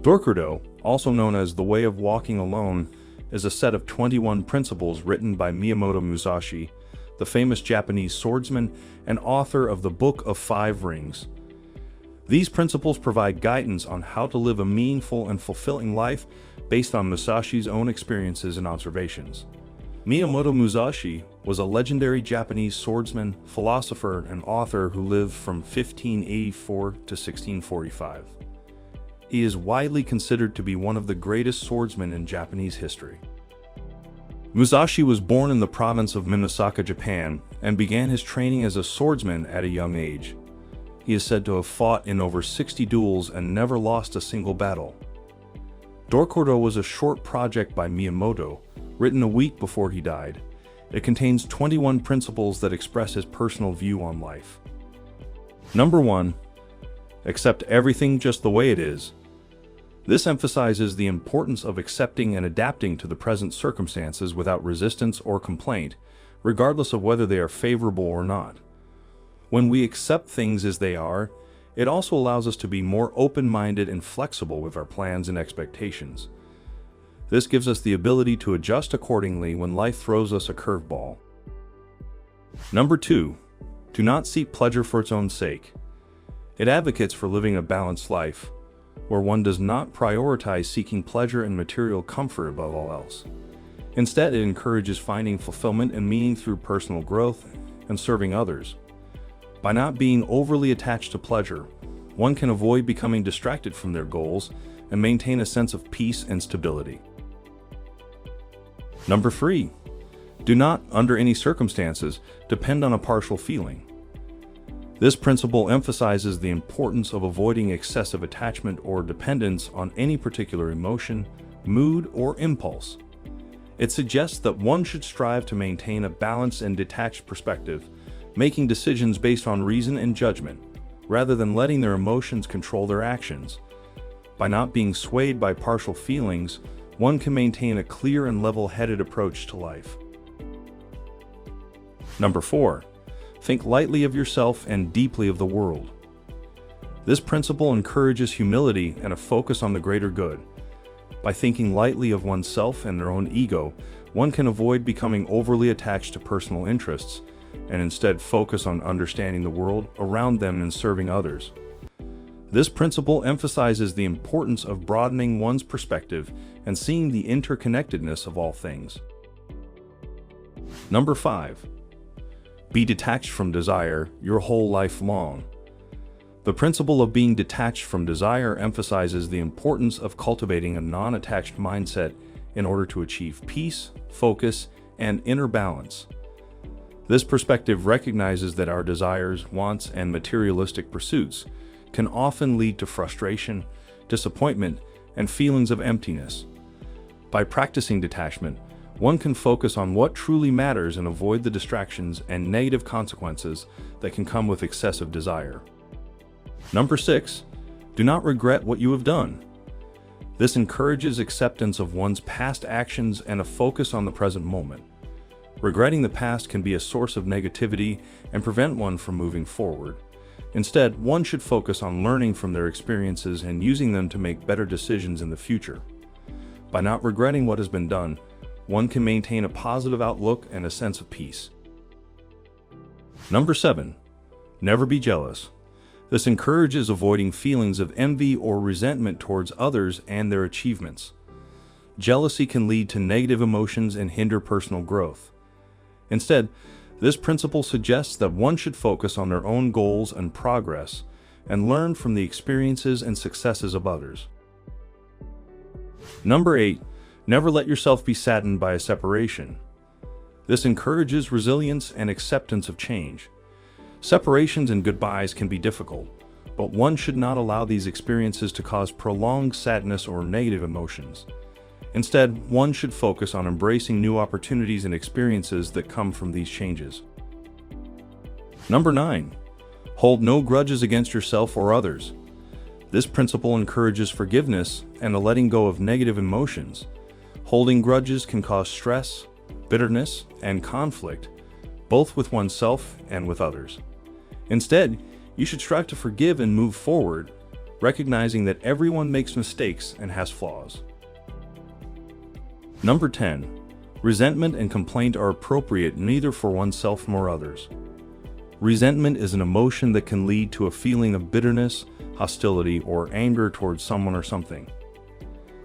DOKKODO, also known as the Way of Walking Alone, is a set of 21 principles written by Miyamoto Musashi, the famous Japanese swordsman and author of the Book of Five Rings. These principles provide guidance on how to live a meaningful and fulfilling life based on Musashi's own experiences and observations. Miyamoto Musashi was a legendary Japanese swordsman, philosopher, and author who lived from 1584 to 1645. He is widely considered to be one of the greatest swordsmen in Japanese history. Musashi was born in the province of Minasaku, Japan, and began his training as a swordsman at a young age. He is said to have fought in over 60 duels and never lost a single battle. DOKKODO was a short project by Miyamoto, written a week before he died. It contains 21 principles that express his personal view on life. Number 1. Accept everything just the way it is. This emphasizes the importance of accepting and adapting to the present circumstances without resistance or complaint, regardless of whether they are favorable or not. When we accept things as they are, it also allows us to be more open-minded and flexible with our plans and expectations. This gives us the ability to adjust accordingly when life throws us a curveball. Number 2. Do not seek pleasure for its own sake. It advocates for living a balanced life, where one does not prioritize seeking pleasure and material comfort above all else. Instead, it encourages finding fulfillment and meaning through personal growth and serving others. By not being overly attached to pleasure, one can avoid becoming distracted from their goals and maintain a sense of peace and stability. Number 3. Do not, under any circumstances, depend on a partial feeling. This principle emphasizes the importance of avoiding excessive attachment or dependence on any particular emotion, mood, or impulse. It suggests that one should strive to maintain a balanced and detached perspective, making decisions based on reason and judgment, rather than letting their emotions control their actions. By not being swayed by partial feelings, one can maintain a clear and level-headed approach to life. Number 4. Think lightly of yourself and deeply of the world. This principle encourages humility and a focus on the greater good. By thinking lightly of oneself and their own ego, one can avoid becoming overly attached to personal interests, and instead focus on understanding the world around them and serving others. This principle emphasizes the importance of broadening one's perspective and seeing the interconnectedness of all things. Number 5. Be detached from desire your whole life long. The principle of being detached from desire emphasizes the importance of cultivating a non-attached mindset in order to achieve peace, focus, and inner balance. This perspective recognizes that our desires, wants, and materialistic pursuits can often lead to frustration, disappointment, and feelings of emptiness. By practicing detachment, one can focus on what truly matters and avoid the distractions and negative consequences that can come with excessive desire. Number 6. Do not regret what you have done. This encourages acceptance of one's past actions and a focus on the present moment. Regretting the past can be a source of negativity and prevent one from moving forward. Instead, one should focus on learning from their experiences and using them to make better decisions in the future. By not regretting what has been done, one can maintain a positive outlook and a sense of peace. Number 7. Never be jealous. This encourages avoiding feelings of envy or resentment towards others and their achievements. Jealousy can lead to negative emotions and hinder personal growth. Instead, this principle suggests that one should focus on their own goals and progress and learn from the experiences and successes of others. Number 8. Never let yourself be saddened by a separation. This encourages resilience and acceptance of change. Separations and goodbyes can be difficult, but one should not allow these experiences to cause prolonged sadness or negative emotions. Instead, one should focus on embracing new opportunities and experiences that come from these changes. Number 9. Hold no grudges against yourself or others. This principle encourages forgiveness and a letting go of negative emotions. Holding grudges can cause stress, bitterness, and conflict, both with oneself and with others. Instead, you should strive to forgive and move forward, recognizing that everyone makes mistakes and has flaws. Number 10. Resentment and complaint are appropriate neither for oneself nor others. Resentment is an emotion that can lead to a feeling of bitterness, hostility, or anger towards someone or something.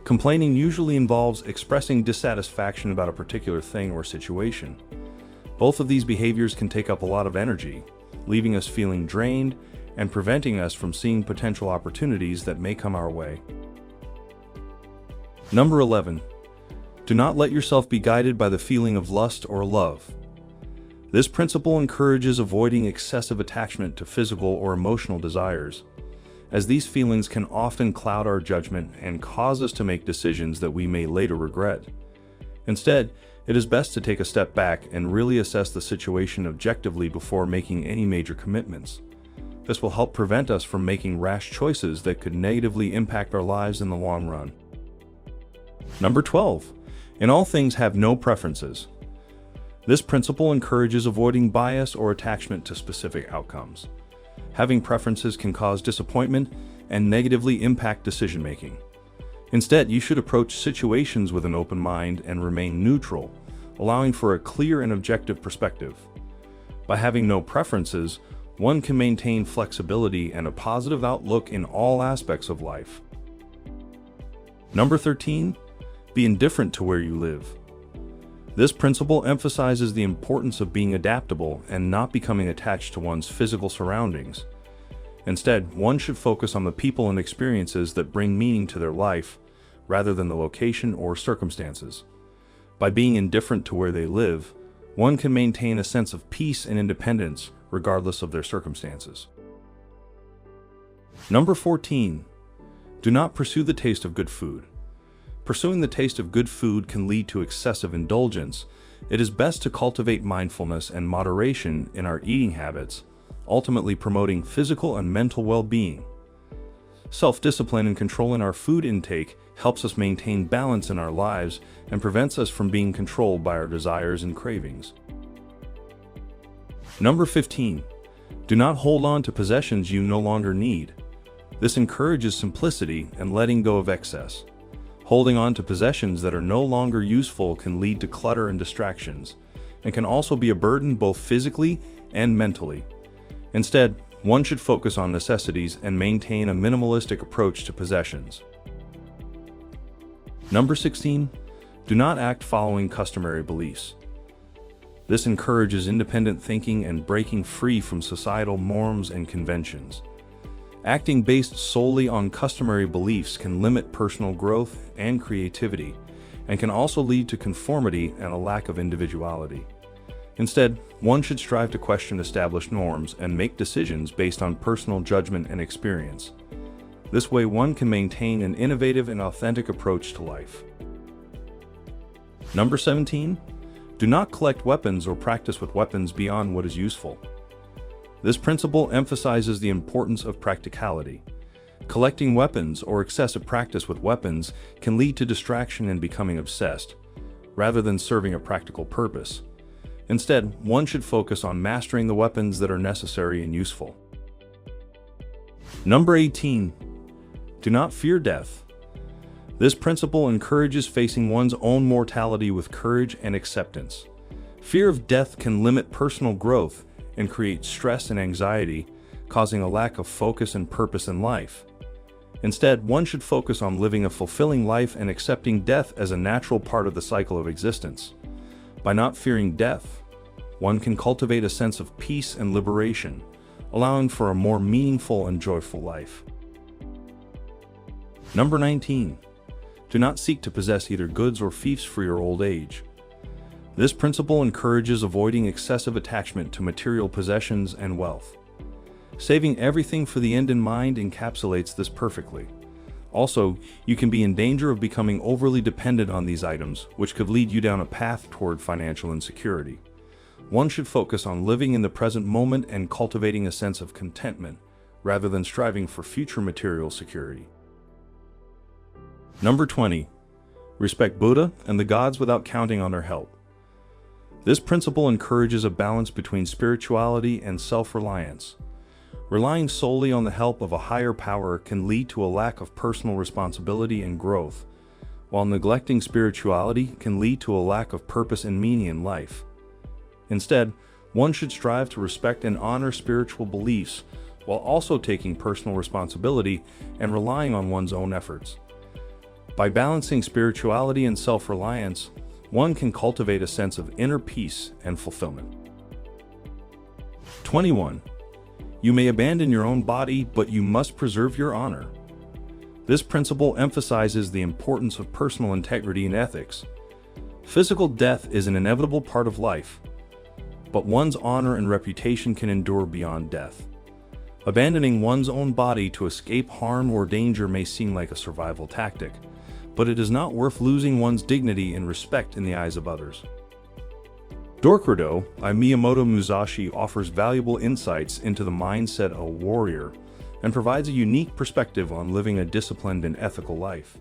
Complaining usually involves expressing dissatisfaction about a particular thing or situation. Both of these behaviors can take up a lot of energy, leaving us feeling drained and preventing us from seeing potential opportunities that may come our way. Number 11. Do not let yourself be guided by the feeling of lust or love. This principle encourages avoiding excessive attachment to physical or emotional desires, as these feelings can often cloud our judgment and cause us to make decisions that we may later regret. Instead, it is best to take a step back and really assess the situation objectively before making any major commitments. This will help prevent us from making rash choices that could negatively impact our lives in the long run. Number 12. In all things have no preferences. This principle encourages avoiding bias or attachment to specific outcomes. Having preferences can cause disappointment and negatively impact decision-making. Instead, you should approach situations with an open mind and remain neutral, allowing for a clear and objective perspective. By having no preferences, one can maintain flexibility and a positive outlook in all aspects of life. Number 13. Be indifferent to where you live. This principle emphasizes the importance of being adaptable and not becoming attached to one's physical surroundings. Instead, one should focus on the people and experiences that bring meaning to their life, rather than the location or circumstances. By being indifferent to where they live, one can maintain a sense of peace and independence regardless of their circumstances. Number 14. Do not pursue the taste of good food. Pursuing the taste of good food can lead to excessive indulgence. It is best to cultivate mindfulness and moderation in our eating habits, ultimately promoting physical and mental well-being. Self-discipline and control in our food intake helps us maintain balance in our lives and prevents us from being controlled by our desires and cravings. Number 15. Do not hold on to possessions you no longer need. This encourages simplicity and letting go of excess. Holding on to possessions that are no longer useful can lead to clutter and distractions, and can also be a burden both physically and mentally. Instead, one should focus on necessities and maintain a minimalistic approach to possessions. Number 16. Do not act following customary beliefs. This encourages independent thinking and breaking free from societal norms and conventions. Acting based solely on customary beliefs can limit personal growth and creativity, and can also lead to conformity and a lack of individuality. Instead, one should strive to question established norms and make decisions based on personal judgment and experience. This way, one can maintain an innovative and authentic approach to life. Number 17. Do not collect weapons or practice with weapons beyond what is useful. This principle emphasizes the importance of practicality. Collecting weapons or excessive practice with weapons can lead to distraction and becoming obsessed, rather than serving a practical purpose. Instead, one should focus on mastering the weapons that are necessary and useful. Number 18. Do not fear death. This principle encourages facing one's own mortality with courage and acceptance. Fear of death can limit personal growth and create stress and anxiety, causing a lack of focus and purpose in life. Instead, one should focus on living a fulfilling life and accepting death as a natural part of the cycle of existence. By not fearing death, one can cultivate a sense of peace and liberation, allowing for a more meaningful and joyful life. Number 19. Do not seek to possess either goods or fiefs for your old age. This principle encourages avoiding excessive attachment to material possessions and wealth. Saving everything for the end in mind encapsulates this perfectly. Also, you can be in danger of becoming overly dependent on these items, which could lead you down a path toward financial insecurity. One should focus on living in the present moment and cultivating a sense of contentment, rather than striving for future material security. Number 20. Respect Buddha and the gods without counting on their help. This principle encourages a balance between spirituality and self-reliance. Relying solely on the help of a higher power can lead to a lack of personal responsibility and growth, while neglecting spirituality can lead to a lack of purpose and meaning in life. Instead, one should strive to respect and honor spiritual beliefs while also taking personal responsibility and relying on one's own efforts. By balancing spirituality and self-reliance, one can cultivate a sense of inner peace and fulfillment. 21. You may abandon your own body, but you must preserve your honor. This principle emphasizes the importance of personal integrity and ethics. Physical death is an inevitable part of life, but one's honor and reputation can endure beyond death. Abandoning one's own body to escape harm or danger may seem like a survival tactic, but it is not worth losing one's dignity and respect in the eyes of others. DOKKODO by Miyamoto Musashi offers valuable insights into the mindset of a warrior and provides a unique perspective on living a disciplined and ethical life.